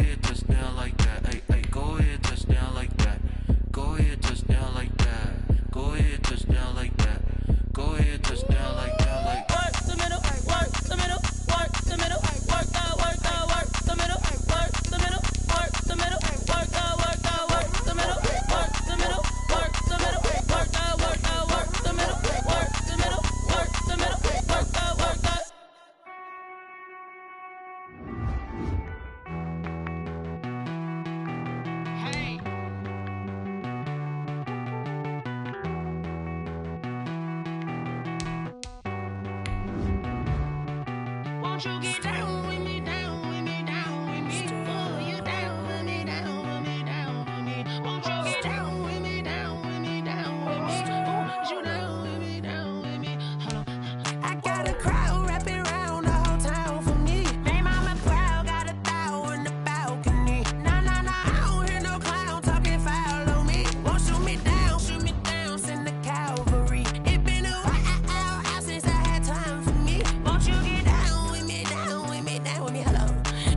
Won't you get down with me, down with me, down with me? Oh, you down with me, down with me, down with me. Won't you get down with me, down with me, down with me? Oh, you down with me, down with me? Hold on. I got a crowd wrapping around the whole town for me. Hey, mama proud, got a thou in the balcony. Nah, nah, nah, I don't hear no clown talking foul on me. Won't shoot me down, send the cavalry. It been a while since I had time for me. Won't you get down with me, down with me, down with me? Hello.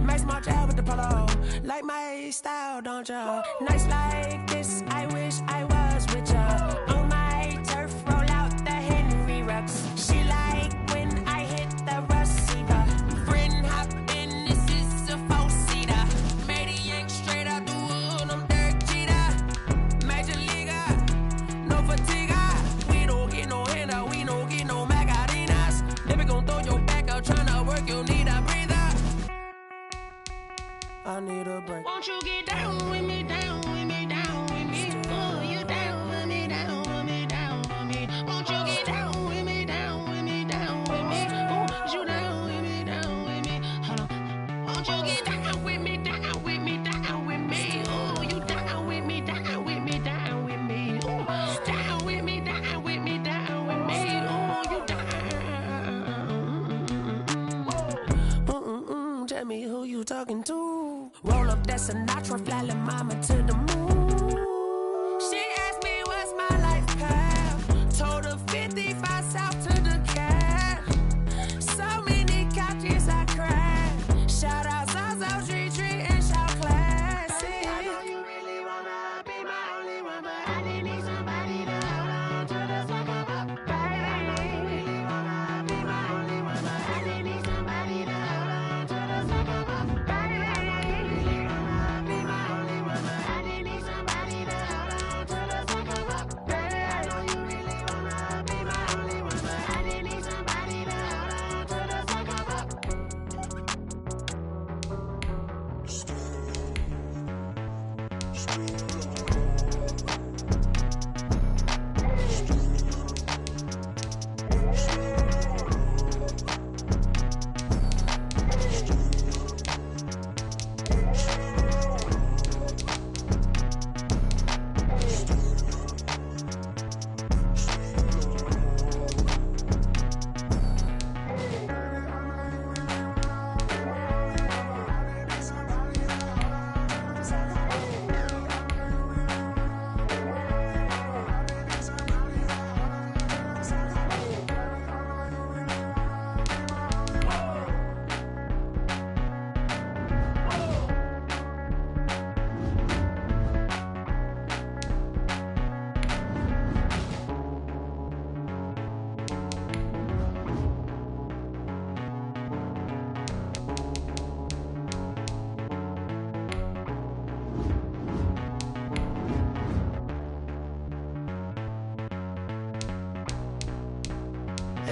Max March out with the polo. Like my style, don't ya? Nights like this, I wish I was with ya. On my turf, roll out the Henry Rux. She like when I hit the receiver. Friend hop in, this is a four-seater. Made a yank straight out the wood, I'm Derek Jeter. Major leaguer, no fatigue. We don't get no handout, we don't get no Magarinas. Never gon' throw your back out, tryna work, you need a breather. I need a break. Won't you get down with me, down with me, down with me? Oh, you down with me, down with me, down with me? Won't you get down with me, down with me, down with me? Oh, you down with me, down with me? Hold on. Won't you get down with me, down with me, down with me? Oh, you down with me, down with me, down with me? Oh, down with me, down with me, down with me? Oh, you down. Tell me who you talking to. Roll up that Sinatra, fly la mama to the moon. She asked me what's my life path. Told her 55 south to the cat. So many couches I cried. Shout out South Street and shout classic. I know you really wanna be my only one, but I didn't need somebody to hold on to the second up. Baby, I know you really wanna be my only one, but I didn't need somebody to hold on to the second up. Baby, I know you really wanna be my only one, but I didn't need somebody to hold on to the second up. Baby, I know you really wanna be my only one, but I didn't need somebody to hold on to the second up.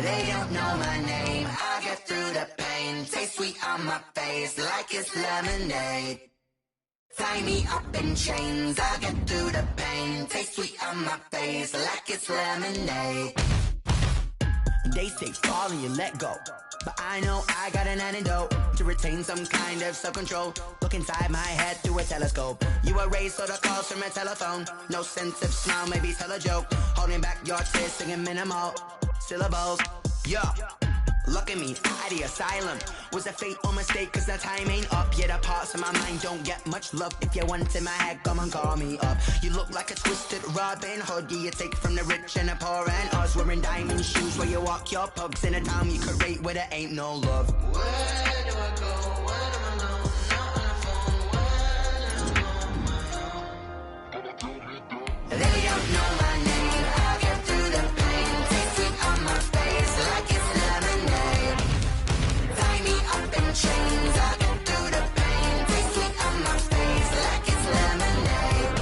They don't know my name, I get through the pain. Taste sweet on my face like it's lemonade. Tie me up in chains, I get through the pain. Taste sweet on my face like it's lemonade. They say fall and you let go, but I know I got an antidote to retain some kind of self-control. Look inside my head through a telescope. You erase all the calls from a telephone. No sense of smile, maybe tell a joke. Holding back your tears, singing minimal syllables. Yo, look at me, out of the asylum. Was a fate or mistake, cause the time ain't up. Yeah, the parts of my mind don't get much love. If you want in my head, come and call me up. You look like a twisted Robin Hood. Yeah, you take from the rich and the poor and us. Wearing diamond shoes where you walk your pugs. In a town you create where there ain't no love. Where do I go? Where am I now? Not on the phone. Where am I now? They don't know my name. I get through the pain. Taste sweet on my face like it's lemonade. Tie me up in chains. I get through the pain. Taste sweet on my face like it's lemonade.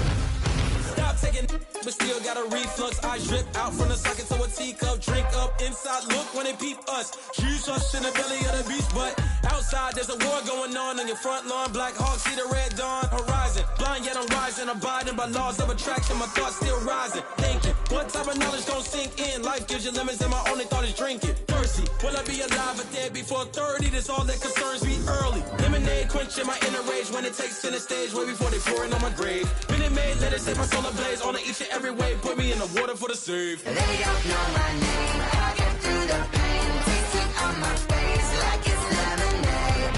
Stop taking but still got a reflux. I drip out from the socket to a teacup. Drink up inside, look when they peep us. Jesus in the belly of the beast, but outside there's a war going on your front lawn. Black Hawk see the red dawn horizon. Blind yet I'm wise and abiding by laws of attraction. My thoughts still rising, thinking. What type of knowledge gon' sink in? Life gives you lemons and my only thought is drinking. Thirsty, will I be alive or dead before 30? That's all that concerns me early. Lemonade quenching my inner rage when it takes center stage way before they pour it on my grave. Minute Maid, let it set my soul ablaze on each and every way. Put me in the water for the save. They don't know my name. I get through the pain. Taste it on my face like it's lemonade.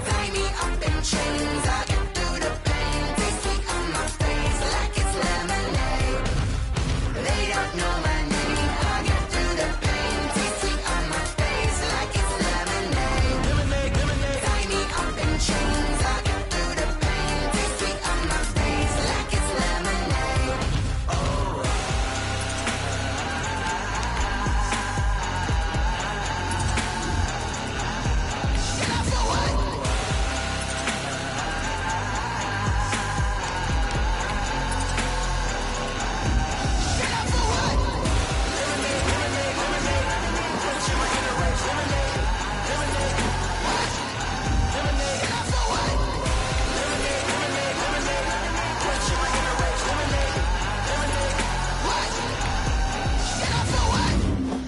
Tie me up in chains. I get through the pain. Taste it on my face like it's lemonade. They don't know my name. I get through the pain. Taste it on my face like it's lemonade. Lemonade, lemonade. Tie me up in chains. I get through the pain. Taste it on my face like it's lemonade.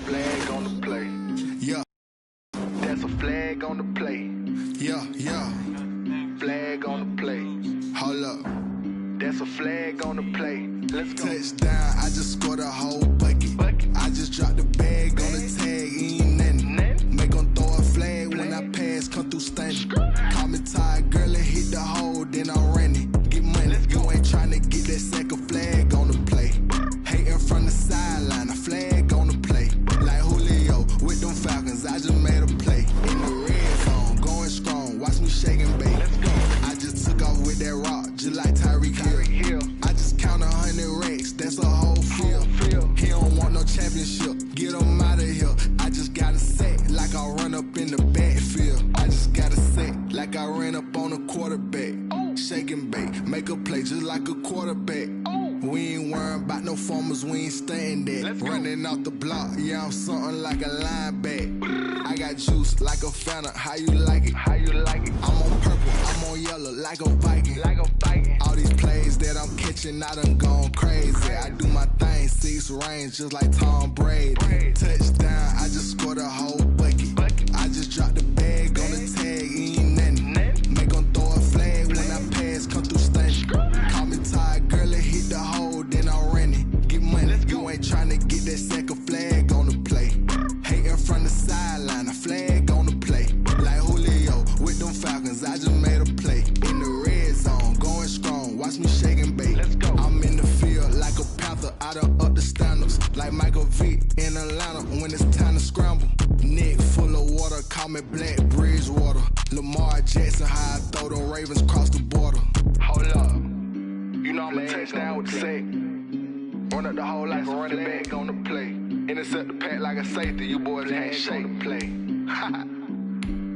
Flag on the play. Yeah. That's a flag on the play. Yeah, yeah. Flag on the play. Hold up. That's a flag on the play. Let's go. Touchdown, I just scored a whole bucket. I just dropped the bag on the tag, ain't nothing. Make 'em throw a flag when I pass, come through stunning. Call me tired, girl, and hit the hole, then I'm running. Get money, you ain't tryna get that second flag on the play. Hating from the sideline, a flag on the play. Like Julio with them Falcons, I just made a play. In the red zone, going strong, watch me shake and bake. I just took off with that rock, just like Tyreek Hill. I just count 100 racks, that's a whole field. He don't want no championship, get him out of here. I just got a set, like I run up in the backfield. I just got a set, like I ran up on a quarterback. Shake and bake, make a play just like a quarterback. We ain't worrying about no formers, we ain't staying there. Running off the block, yeah, I'm something like a lineback. I got juice like a Fanta, how you like it? How you like it? I'm on purple, I'm on yellow, like a Viking. Like a Viking. All these plays that I'm catching, I done gone crazy. I do my thing, 6 range, just like Tom Brady. Touchdown, I just scored a whole bucket. I just dropped the bag on the tag, ain't nothing. Make 'em throw a flag when I pass, come through stunning. Call me tired, girl, and hit the hole, then I'm running. Get money, you ain't tryna get that second flag on the play. Hating from the sideline, a flag on the play. Like Julio with them Falcons, I just made a play. In the red zone, going strong, watch me shake and bake. I'm in the field like a Panther, I done up the standards. Like Michael Vick in Atlanta when it's time to scramble. Neck full of water, call me Black Bridgewater. Lamar Jackson, how I throw them Ravens cross the border. Hold up, you know I'm a touchdown with the sack. Run up the hole like a running back on the play. Intercept the pack like a safety, you boys ain't shake the play.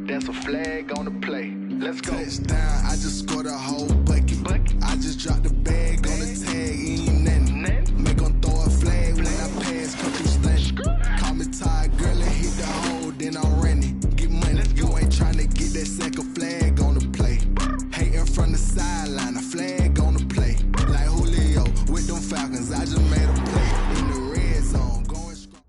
That's a flag on the play. Let's go. Touchdown, I just scored a whole bucket. I just dropped the bag on the tag, ain't nothing. Make 'em throw a flag when I pass, come through stunning. Call me tired, girl, and hit the hole, then I'm running. Get money, you ain't tryna get that second flag on the play. Hating from the sideline, a flag on the play. Like Julio with them Falcons, I just made a play. In the red zone, going strong.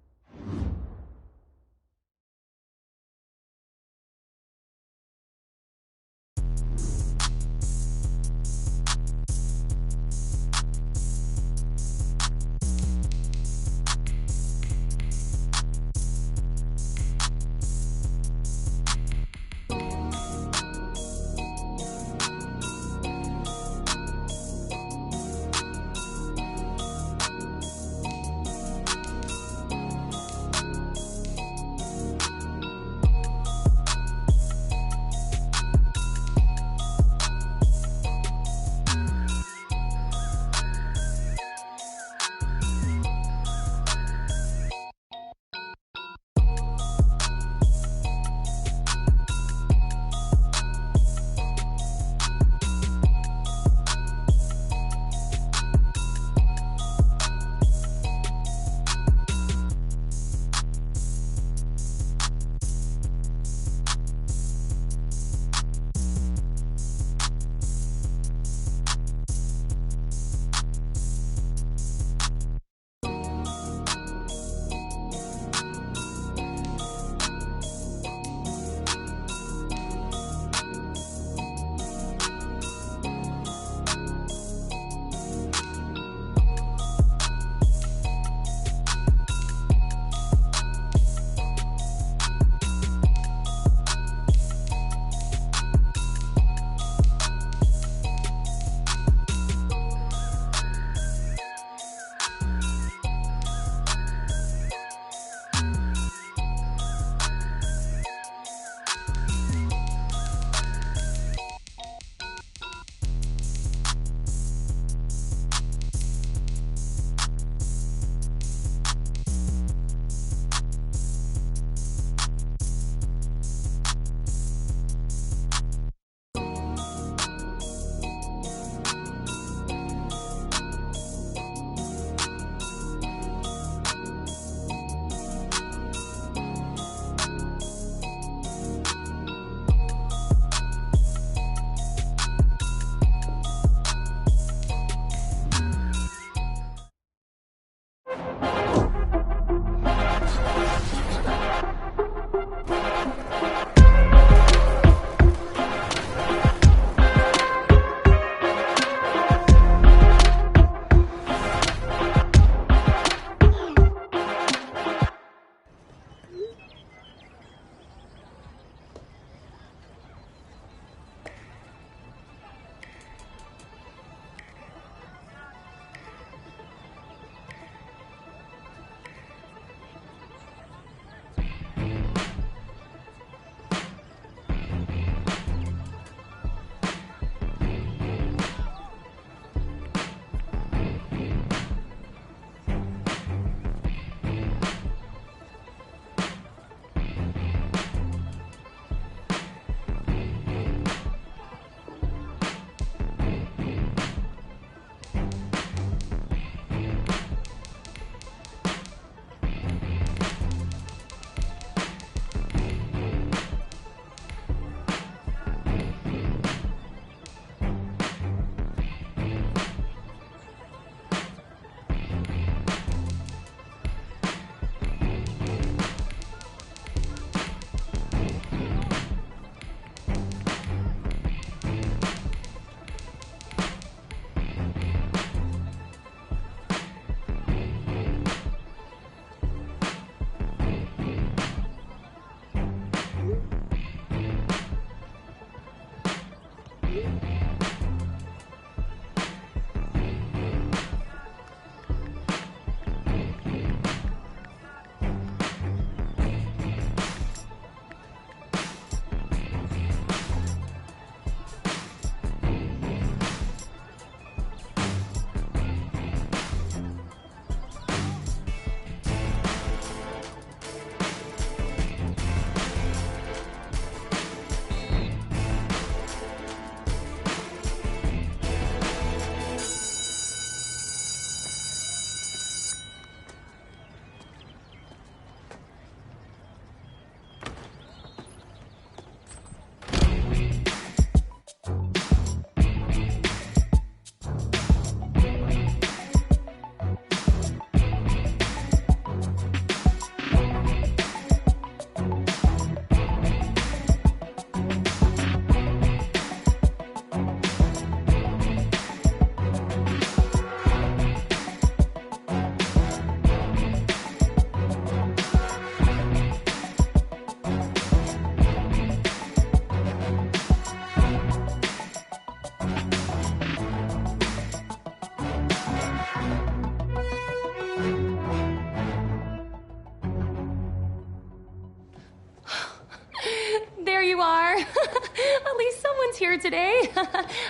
there you are. At least someone's here today.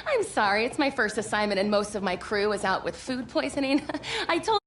I'm sorry, it's my first assignment and most of my crew is out with food poisoning. I told